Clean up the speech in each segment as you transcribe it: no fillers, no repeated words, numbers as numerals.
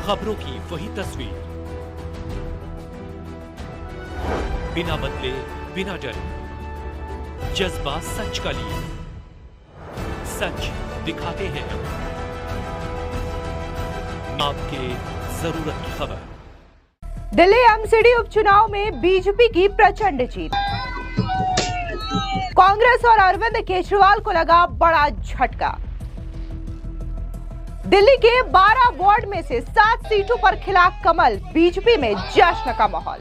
खबरों की वही तस्वीर, बिना बदले बिना डरे, जज्बा सच का लिए, सच दिखाते हैं आपके जरूरत की खबर। दिल्ली एमसीडी उपचुनाव में बीजेपी की प्रचंड जीत। कांग्रेस और अरविंद केजरीवाल को लगा बड़ा झटका। दिल्ली के 12 वार्ड में से 7 सीटों पर खिला कमल, बीजेपी में जश्न का माहौल।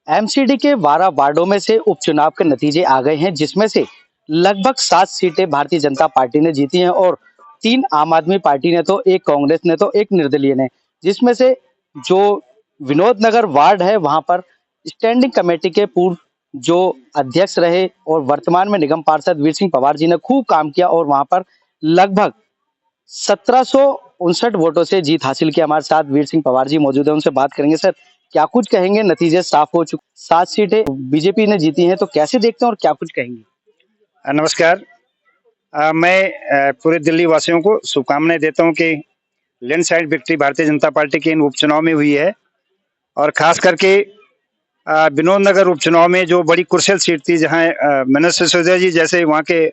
एमसीडी के 12 वार्डों में से उपचुनाव के नतीजे आ गए हैं, जिसमें से लगभग 7 सीटें भारतीय जनता पार्टी ने जीती हैं और 3 आम आदमी पार्टी ने तो, 1 कांग्रेस ने तो, 1 निर्दलीय ने। जिसमें से जो विनोद नगर वार्ड है, वहां पर स्टैंडिंग कमेटी के पूर्व जो अध्यक्ष रहे और वर्तमान में निगम पार्षद वीर सिंह पवार जी ने खूब काम किया और वहां पर लगभग 1759 वोटों से जीत हासिल की। हमारे साथ वीर सिंह पवार जी मौजूद है, उनसे बात करेंगे। सर, क्या कुछ कहेंगे? नतीजे साफ हो चुके, 7 सीटें बीजेपी ने जीती हैं, तो कैसे देखते हैं और क्या कुछ कहेंगे? नमस्कार। मैं पूरे दिल्ली वासियों को शुभकामनाएं देता हूं कि landslide victory Bharatiya Janata party के इन उपचुनाव में हुई है और खास करके विनोद नगर उपचुनाव में जो बड़ी क्रुशियल सीट थी, जहां मनोज सिसोदिया जी जैसे वहां के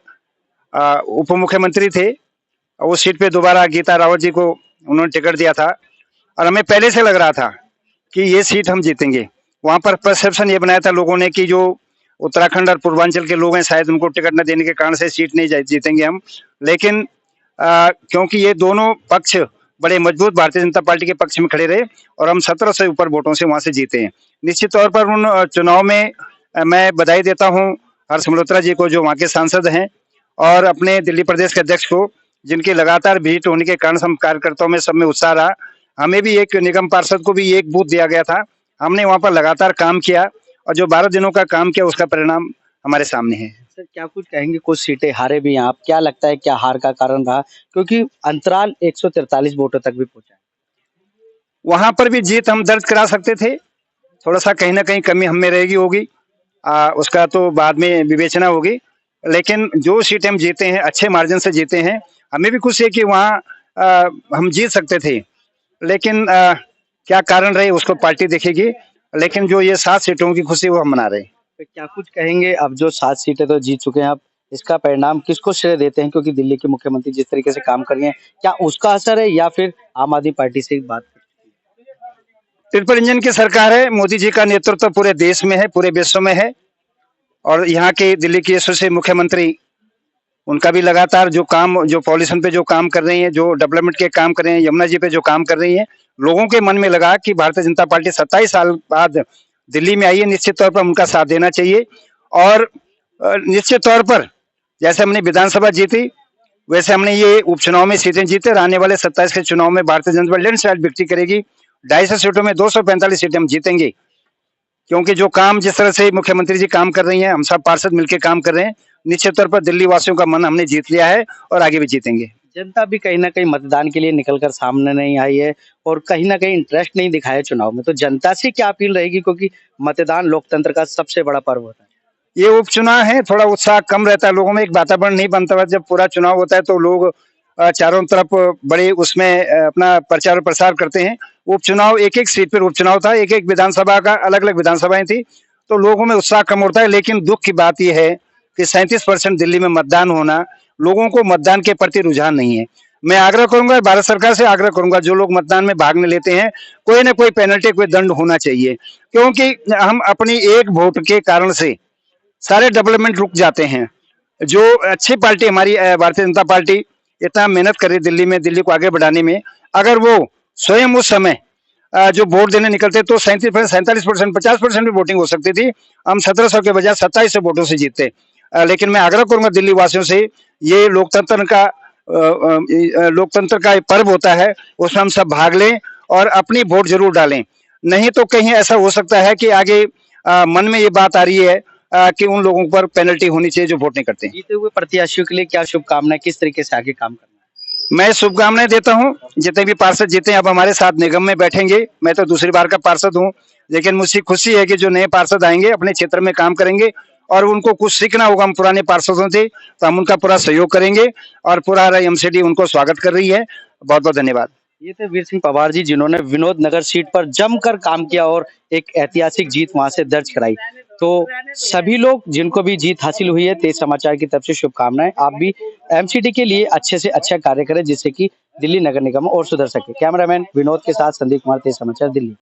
उप मुख्यमंत्री थे, उस सीट पे दोबारा गीता रावत जी को उन्होंने टिकट दिया था और हमें पहले से लग रहा था कि ये सीट हम जीतेंगे। वहां पर परसेप्शन ये बनाया था लोगों ने कि जो उत्तराखंड और पूर्वांचल के लोग हैं, शायद उनको टिकट न देने के कारण से सीट नहीं जीतेंगे हम। लेकिन क्योंकि ये दोनों पक्ष बड़े मजबूत भारतीय जनता पार्टी के पक्ष में खड़े रहे और हम 17 से ऊपर वोटों से वहां से जीते हैं। निश्चित तौर पर उन चुनाव में मैं बधाई देता हूं हर्ष मल्होत्रा जी को, जो वहां के सांसद हैं, और अपने दिल्ली प्रदेश के अध्यक्ष को, जिनकी लगातार विजिट होने के कारण हम कार्यकर्ताओं में सब में उत्साह रहा। हमें भी एक निगम पार्षद को भी एक बूथ दिया गया था, हमने वहां पर लगातार काम किया और जो 12 दिनों का काम किया उसका परिणाम हमारे सामने है। सर, क्या कुछ कहेंगे? कुछ सीटें हारे भी हैं आप, क्या लगता है क्या हार का कारण रहा? क्योंकि अंतराल 143 वोटों तक भी पहुंचा है। वहां पर भी जीत हम दर्ज करा सकते थे, थोड़ा सा कहीं ना कहीं कमी हम में रहेगी होगी, उसका तो बाद में विवेचना होगी। लेकिन जो सीटें हम जीते हैं अच्छे मार्जिन से जीते हैं, हमें भी खुशी है कि वहाँ हम जीत सकते थे। लेकिन क्या कारण रहे उसको पार्टी देखेगी, लेकिन जो ये 7 सीटों की खुशी वो हम मना रहे हैं। तो क्या कुछ कहेंगे? अब जो 7 सीटें तो जीत चुके हैं आप, इसका परिणाम किसको श्रेय देते हैं? क्योंकि दिल्ली के मुख्यमंत्री जिस तरीके से काम कर रहे हैं, क्या उसका असर है या फिर आम आदमी पार्टी से बात? ट्रिपल इंजन की सरकार है, मोदी जी का नेतृत्व पूरे देश में है, पूरे विश्व में है, और यहाँ के दिल्ली के यशस्वी मुख्यमंत्री, उनका भी लगातार जो काम, जो पॉल्यूशन पे जो काम कर रही है, जो डेवलपमेंट के काम कर रहे हैं, यमुना जी पे जो काम कर रही है, लोगों के मन में लगा कि भारतीय जनता पार्टी 27 साल बाद दिल्ली में आई है, निश्चित तौर पर उनका साथ देना चाहिए। और निश्चित तौर पर जैसे हमने विधानसभा जीती, वैसे हमने ये उपचुनाव में सीटें जीते और आने वाले 27 के चुनाव में Bharatiya Janata party landslide victory करेगी। 250 सीटों में 245 सीटें हम जीतेंगे, क्योंकि जो काम जिस तरह से मुख्यमंत्री जी काम कर रही हैं, हम सब पार्षद मिलकर काम कर रहे हैं। निश्चित तौर पर दिल्ली वासियों का मन हमने जीत लिया है और आगे भी जीतेंगे। जनता भी कहीं ना कहीं मतदान के लिए निकलकर सामने नहीं आई है और कहीं ना कहीं इंटरेस्ट नहीं दिखाया चुनाव में, तो जनता से क्या अपील रहेगी? क्योंकि मतदान लोकतंत्र का सबसे बड़ा पर्व होता है। ये उपचुनाव है, थोड़ा उत्साह कम रहता है लोगों में, एक वातावरण नहीं बनता है। जब पूरा चुनाव होता है तो लोग चारों तरफ बड़े उसमें अपना प्रचार और प्रसार करते हैं। उपचुनाव एक एक सीट पर उपचुनाव था, एक एक विधानसभा का, अलग अलग विधानसभाएं थी, तो लोगों में उत्साह कम होता है। लेकिन दुख की बात यह है कि 37% दिल्ली में मतदान होना, लोगों को मतदान के प्रति रुझान नहीं है। मैं आग्रह करूंगा, भारत सरकार से आग्रह करूंगा, जो लोग मतदान में भाग नहीं लेते हैं, कोई ना कोई पेनल्टी, कोई दंड होना चाहिए, क्योंकि हम अपनी एक वोट के कारण से सारे डेवलपमेंट रुक जाते हैं। जो अच्छी पार्टी हमारी भारतीय जनता पार्टी इतना मेहनत कर रही दिल्ली में, दिल्ली को आगे बढ़ाने में, अगर वो स्वयं उस समय जो वोट देने निकलते तो 47%, 50% भी वोटिंग हो सकती थी। हम 1700 के बजाय 2700 वोटों से जीतते। लेकिन मैं आग्रह करूंगा दिल्ली वासियों से, ये लोकतंत्र का पर्व होता है, उसमें हम सब भाग लें और अपनी वोट जरूर डालें। नहीं तो कहीं ऐसा हो सकता है कि आगे मन में ये बात आ रही है कि उन लोगों पर पेनल्टी होनी चाहिए जो वोट नहीं करते। जीते हुए प्रत्याशियों के लिए क्या शुभकामनाएं, किस तरीके से आगे काम करना है? मैं शुभकामनाएं देता हूं, जितने भी पार्षद जीते अब हमारे साथ निगम में बैठेंगे। मैं तो दूसरी बार का पार्षद हूं, लेकिन मुझसे खुशी है कि जो नए पार्षद आएंगे अपने क्षेत्र में काम करेंगे और उनको कुछ सीखना होगा हम पुराने पार्षदों से, तो हम उनका पूरा सहयोग करेंगे और पूरा एमसीडी उनको स्वागत कर रही है। बहुत बहुत धन्यवाद। ये थे वीर सिंह पवार जी, जिन्होंने विनोद नगर सीट पर जमकर काम किया और एक ऐतिहासिक जीत वहां से दर्ज कराई। तो सभी लोग जिनको भी जीत हासिल हुई है, तेज समाचार की तरफ से शुभकामनाएं। आप भी एमसीडी के लिए अच्छे से अच्छा कार्य करें, जिससे कि दिल्ली नगर निगम और सुधर सके। कैमरामैन विनोद के साथ संदीप कुमार, तेज समाचार, दिल्ली।